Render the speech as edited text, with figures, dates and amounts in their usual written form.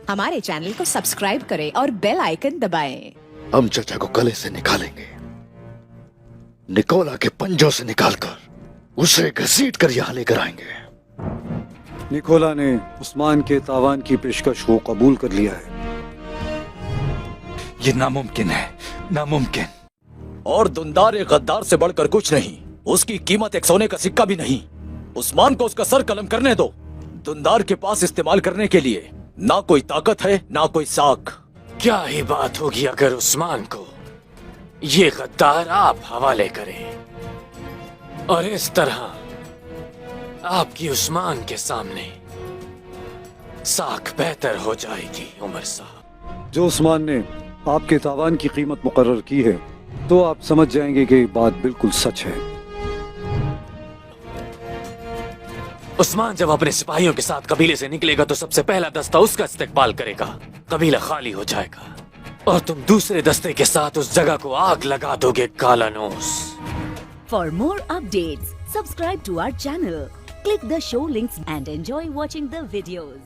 हमारे चैनल को सब्सक्राइब करें और बेल आइकन दबाएं। हम चचा को गले से निकालेंगे, निकोला के पंजों से निकालकर उसे घसीट कर यहाँ लेकर आएंगे। निकोला ने उस्मान के तावान की पेशकश को कबूल कर लिया है। ये नामुमकिन है, नामुमकिन। और दुंदार एक गद्दार से बढ़कर कुछ नहीं, उसकी कीमत एक सोने का सिक्का भी नहीं। उस्मान को उसका सर कलम करने दो। दुंदार के पास इस्तेमाल करने के लिए ना कोई ताकत है ना कोई साख। क्या ही बात होगी अगर उस्मान को ये गद्दार आप हवाले करें और इस तरह आपकी उस्मान के सामने साख बेहतर हो जाएगी। उमर साहब, जो उस्मान ने आपके तावान की कीमत मुकर्रर की है तो आप समझ जाएंगे कि बात बिल्कुल सच है। उस्मान जब अपने सिपाहियों के साथ कबीले से निकलेगा तो सबसे पहला दस्ता उसका इस्तेकबाल करेगा। कबीला खाली हो जाएगा और तुम दूसरे दस्ते के साथ उस जगह को आग लगा दोगे। कालानोस। For more updates, subscribe to our channel, click the show links and enjoy watching the videos.